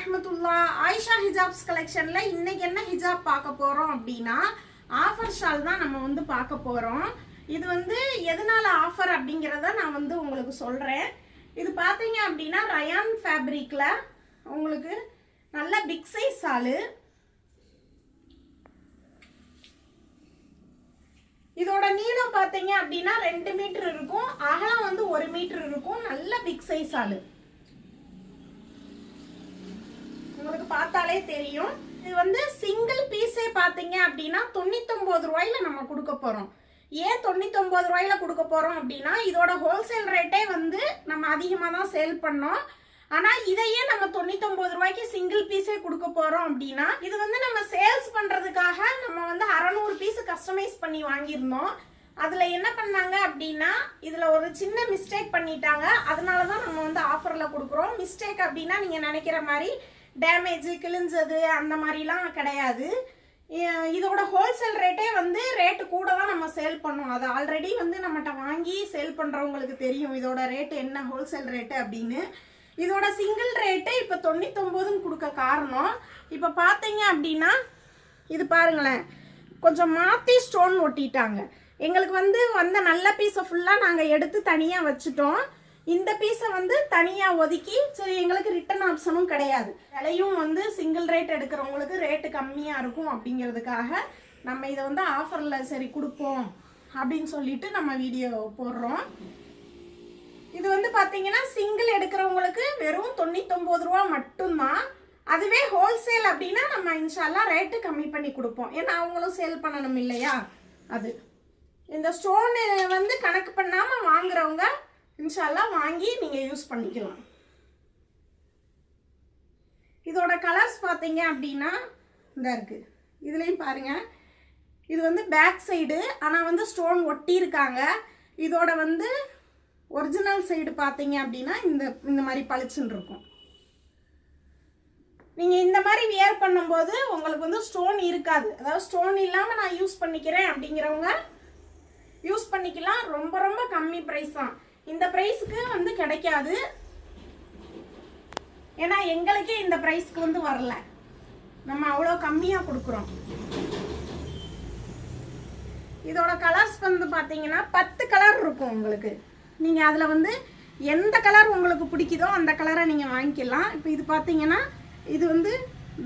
வரஹ்மத்துல்லா. Ayesha hijabs கலெக்ஷன்ல இன்னைக்கு என்ன ஹிஜாப் பார்க்க போறோம் அப்படின்னா ஆஃபர் ஷால் தான் நம்ம வந்து பார்க்க போறோம். இது வந்து எதனால ஆஃபர் அப்படிங்கிறத நான் வந்து உங்களுக்கு சொல்றேன். இது பார்த்தீங்க அப்படின்னா ரயான் ஃபேப்ரிக்ல உங்களுக்கு நல்ல பிக் சைஸ் ஷாலு. இதோட நீளம் பார்த்தீங்க அப்படின்னா 2 மீட்டர் இருக்கும், அகலம் வந்து 1 மீட்டர் இருக்கும். நல்ல பிக் சைஸ் ஷாலு, உங்களுக்கு பார்த்தாலே தெரியும். இது வந்து சிங்கிள் பீஸே பார்த்தீங்க அப்படின்னா 99 ரூபாயில நம்ம கொடுக்க போறோம். ஏன் 99 ரூபாயில கொடுக்க போறோம் அப்படின்னா இதோட ஹோல்சேல் ரேட்டே வந்து நம்ம அதிகமாக தான் சேல் பண்ணோம். ஆனால் இதையே நம்ம 99 ரூபாய்க்கு சிங்கிள் பீஸே கொடுக்க போறோம் அப்படின்னா இது வந்து நம்ம சேல்ஸ் பண்றதுக்காக நம்ம வந்து 600 பீஸ் கஸ்டமைஸ் பண்ணி வாங்கியிருந்தோம். அதுல என்ன பண்ணாங்க அப்படின்னா இதுல ஒரு சின்ன மிஸ்டேக் பண்ணிட்டாங்க. அதனாலதான் நம்ம வந்து ஆஃபர்ல கொடுக்குறோம். மிஸ்டேக் அப்படின்னா நீங்க நினைக்கிற மாதிரி டேமேஜ் கிழிஞ்சது அந்த மாதிரிலாம் கிடையாது. இதோட ஹோல்சேல் ரேட்டே வந்து ரேட்டு கூட தான் நம்ம சேல் பண்ணோம். அது ஆல்ரெடி வந்து நம்மகிட்ட வாங்கி சேல் பண்ணுறவங்களுக்கு தெரியும் இதோட ரேட்டு என்ன ஹோல்சேல் ரேட்டு அப்படின்னு. இதோட சிங்கிள் ரேட்டு இப்போ 99ன்னு கொடுக்க காரணம், இப்போ பார்த்தீங்க அப்படின்னா இது பாருங்களேன், கொஞ்சம் மாற்றி ஸ்டோன் ஒட்டிட்டாங்க. எங்களுக்கு வந்து வந்த நல்ல பீஸை ஃபுல்லாக நாங்கள் எடுத்து தனியாக வச்சுட்டோம். இந்த பீஸை வந்து தனியாக ஒதுக்கி சரி எங்களுக்கு ரிட்டர்ன் ஆப்ஷனும் கிடையாது. விலையும் வந்து சிங்கிள் ரேட் எடுக்கிறவங்களுக்கு ரேட்டு கம்மியாக இருக்கும் அப்படிங்கிறதுக்காக நம்ம இதை வந்து ஆஃபரில் சரி கொடுப்போம் அப்படின்னு சொல்லிட்டு நம்ம வீடியோ போடுறோம். இது வந்து பார்த்தீங்கன்னா சிங்கிள் எடுக்கிறவங்களுக்கு வெறும் 99 ரூபா மட்டும்தான். அதுவே ஹோல்சேல் அப்படின்னா நம்ம இன்ஷால்லா ரேட்டு கம்மி பண்ணி கொடுப்போம். ஏன்னா அவங்களும் சேல் பண்ணணும் இல்லையா. அது இந்த ஸ்டோனு வந்து கணக்கு பண்ணாமல் வாங்குறவங்க இன்ஷால்லா வாங்கி நீங்கள் யூஸ் பண்ணிக்கலாம். இதோட கலர்ஸ் பார்த்தீங்க அப்படின்னா இந்த இருக்குது. இதுலேயும் பாருங்கள், இது வந்து பேக் சைடு ஆனால் வந்து ஸ்டோன் ஒட்டி இருக்காங்க. இதோட வந்து ஒரிஜினல் சைடு பார்த்தீங்க அப்படின்னா இந்த மாதிரி பளிச்சுன்னு இருக்கும். நீங்கள் இந்த மாதிரி வியர் பண்ணும்போது உங்களுக்கு வந்து ஸ்டோன் இருக்காது. அதாவது ஸ்டோன் இல்லாமல் நான் யூஸ் பண்ணிக்கிறேன் அப்படிங்கிறவங்க யூஸ் பண்ணிக்கலாம். ரொம்ப ரொம்ப கம்மி ப்ரைஸ் தான். இந்த ப்ரைஸுக்கு வந்து கிடைக்காது. ஏன்னா எங்களுக்கே இந்த ப்ரைஸ்க்கு வந்து வரல, நம்ம அவ்வளோ கம்மியாக கொடுக்குறோம். இதோட கலர்ஸ் வந்து பார்த்தீங்கன்னா 10 கலர் இருக்கும் உங்களுக்கு. நீங்கள் அதில் வந்து எந்த கலர் உங்களுக்கு பிடிக்குதோ அந்த கலரை நீங்கள் வாங்கிக்கலாம். இப்போ இது பார்த்தீங்கன்னா இது வந்து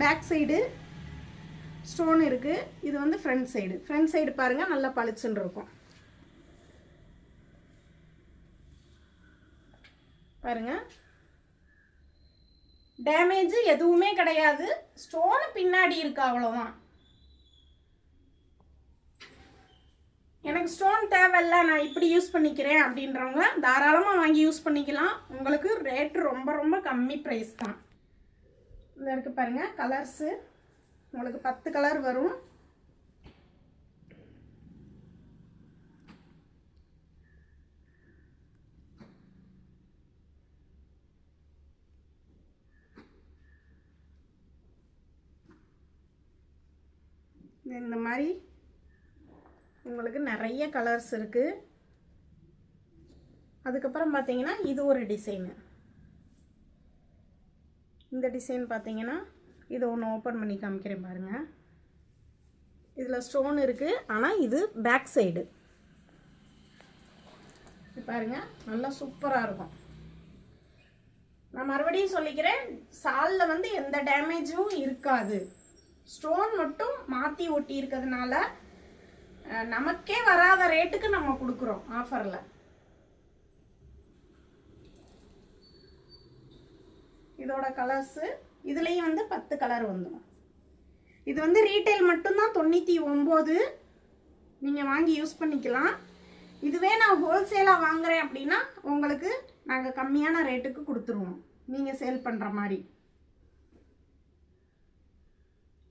பேக் சைடு ஸ்டோன் இருக்குது. இது வந்து ஃப்ரண்ட் சைடு பாருங்கள், நல்லா பளிச்சுன்னு இருக்கும் பாருங்க. டேமேஜ் எதுவுமே கிடையாது, ஸ்டோன் பின்னாடி இருக்கு அவ்வளவுதான். எனக்கு ஸ்டோன் தேவையில்ல, நான் இப்படி யூஸ் பண்ணிக்கிறேன் அப்படின்றவங்க தாராளமாக வாங்கி யூஸ் பண்ணிக்கலாம். உங்களுக்கு ரேட்டு ரொம்ப ரொம்ப கம்மி ப்ரைஸ் தான். இந்த இருக்கு பாருங்க கலர்ஸு, உங்களுக்கு 10 கலர் வரும். இந்த மாதிரி உங்களுக்கு நிறைய கலர்ஸ் இருக்குது. அதுக்கப்புறம் பார்த்தீங்கன்னா இது ஒரு டிசைனு. இந்த டிசைன் பார்த்தீங்கன்னா இது ஒன்று ஓப்பன் பண்ணி காமிக்கிறேன் பாருங்கள். இதில் ஸ்டோன் இருக்குது, ஆனால் இது பேக் சைடு பாருங்கள், நல்லா சூப்பராக இருக்கும். நான் மறுபடியும் சொல்லிக்கிறேன், சாலில் வந்து எந்த டேமேஜும் இருக்காது. ஸ்டோன் மட்டும் மாற்றி ஒட்டி இருக்கிறதுனால நமக்கே வராத ரேட்டுக்கு நம்ம கொடுக்குறோம் ஆஃபரில். இதோட கலர்ஸு இதுலேயும் வந்து 10 கலர் வந்துடும். இது வந்து ரீட்டைல் மட்டும்தான் 99. நீங்கள் வாங்கி யூஸ் பண்ணிக்கலாம். இதுவே நான் ஹோல்சேலாக வாங்குறேன் அப்படின்னா உங்களுக்கு நாங்கள் கம்மியான ரேட்டுக்கு கொடுத்துருவோம், நீங்கள் சேல் பண்ணுற மாதிரி.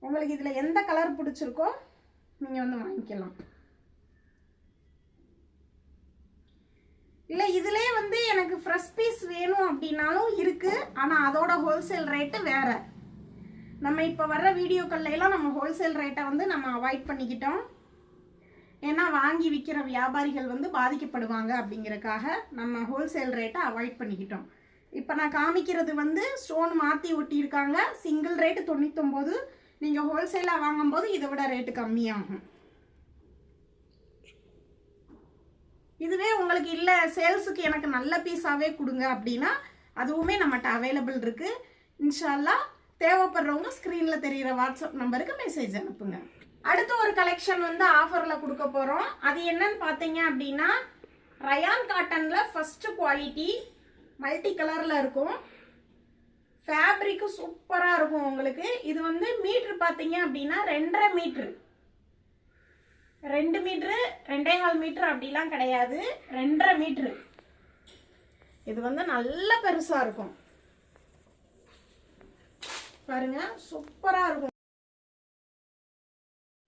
உங்களுக்கு இதில் எந்த கலர் பிடிச்சிருக்கோ நீங்கள் வந்து வாங்கிக்கலாம். இல்லை இதிலே வந்து எனக்கு ஃப்ரெஷ் பீஸ் வேணும் அப்படின்னாலும் இருக்குது, ஆனால் அதோட ஹோல்சேல் ரேட்டு வேறு. நம்ம இப்போ வர்ற வீடியோக்கள்லாம் நம்ம ஹோல்சேல் ரேட்டை வந்து நம்ம அவாய்ட் பண்ணிக்கிட்டோம். ஏன்னா வாங்கி விற்கிற வியாபாரிகள் வந்து பாதிக்கப்படுவாங்க அப்படிங்கிறக்காக நம்ம ஹோல்சேல் ரேட்டை அவாய்ட் பண்ணிக்கிட்டோம். இப்போ நான் காமிக்கிறது வந்து ஸ்டோன் மாற்றி ஒட்டியிருக்காங்க. Single rate 99. நீங்கள் ஹோல்சேலாக வாங்கும்போது இதை விட ரேட்டு கம்மியாகும். இதுவே உங்களுக்கு இல்லை சேல்ஸுக்கு எனக்கு நல்ல பீஸாகவே கொடுங்க அப்படின்னா அதுவுமே நம்மகிட்ட அவைலபிள் இருக்குது. இன்ஷால்லா தேவைப்படுறவங்க ஸ்க்ரீனில் தெரிகிற வாட்ஸ்அப் நம்பருக்கு மெசேஜ் அனுப்புங்க. அடுத்த ஒரு கலெக்ஷன் வந்து ஆஃபரில் கொடுக்க போகிறோம். அது என்னன்னு பார்த்தீங்க அப்படின்னா ரயான் காட்டனில் ஃபஸ்ட்டு குவாலிட்டி மல்டி கலரில் இருக்கும். ஃபேப்ரிக்கு சூப்பராக இருக்கும் உங்களுக்கு. இது வந்து மீட்ரு பார்த்தீங்க அப்படின்னா 2.5 மீட்ரு, 2 மீட்ரு 2.25 மீட்ரு அப்படிலாம் கிடையாது, 2.5 மீட்ரு. இது வந்து நல்ல பெருசாக இருக்கும் பாருங்க, சூப்பராக இருக்கும்,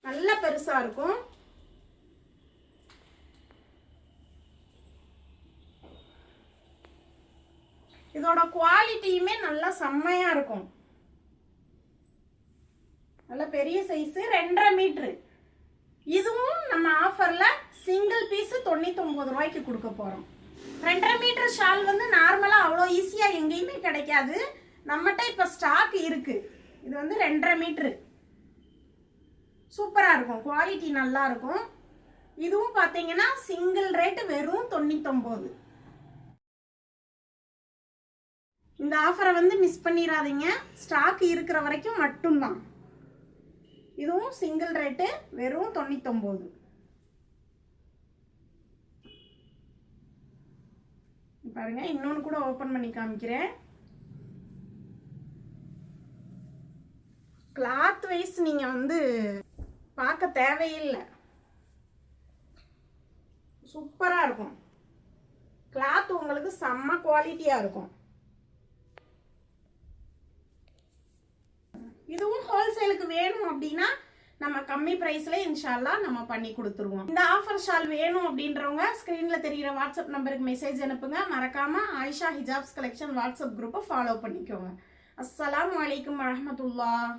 நல்ல பெருசாக இருக்கும். இதோட குவாலிட்டியுமே நல்லா செம்மையாக இருக்கும். நல்ல பெரிய சைஸு 2.5 மீட்ரு. இதுவும் நம்ம ஆஃபரில் சிங்கிள் பீஸு 99 ரூபாய்க்கு கொடுக்க போகிறோம். 2.5 மீட்டர் ஷால் வந்து நார்மலாக அவ்வளோ ஈஸியாக எங்கேயுமே கிடைக்காது. நம்மகிட்ட இப்போ ஸ்டாக் இருக்குது. இது வந்து 2.5 மீட்ரு சூப்பராக இருக்கும், குவாலிட்டி நல்லா இருக்கும். இதுவும் பார்த்தீங்கன்னா சிங்கிள் ரேட்டு வெறும் 99. இந்த ஆஃபரை வந்து மிஸ் பண்ணிடாதீங்க, ஸ்டாக் இருக்கிற வரைக்கும் மட்டும்தான். இதுவும் சிங்கிள் ரேட்டு வெறும் 99. பாருங்க, இன்னொன்று கூட ஓப்பன் பண்ணி காமிக்கிறேன். கிளாத் வைஸ் நீங்கள் வந்து பார்க்க தேவையில்லை, சூப்பராக இருக்கும். கிளாத் உங்களுக்கு செம்ம குவாலிட்டியாக இருக்கும். இதுவும் ஹோல்சேலுக்கு வேணும் அப்படின்னா நம்ம கம்மி பிரைஸ்ல இன்ஷால்லா நம்ம பண்ணி கொடுத்துருவோம். இந்த ஆஃபர் ஷால் வேணும் அப்படின்றவங்க ஸ்கிரீன்ல தெரிகிற வாட்ஸ்அப் நம்பருக்கு மெசேஜ் அனுப்புங்க. மறக்காம ஆயிஷா ஹிஜாப்ஸ் கலெக்ஷன் வாட்ஸ்அப் குரூப்பை ஃபாலோ பண்ணிக்கோங்க. அஸ்ஸலாமு அலைக்கும் வரஹ்மத்துல்லாஹ்.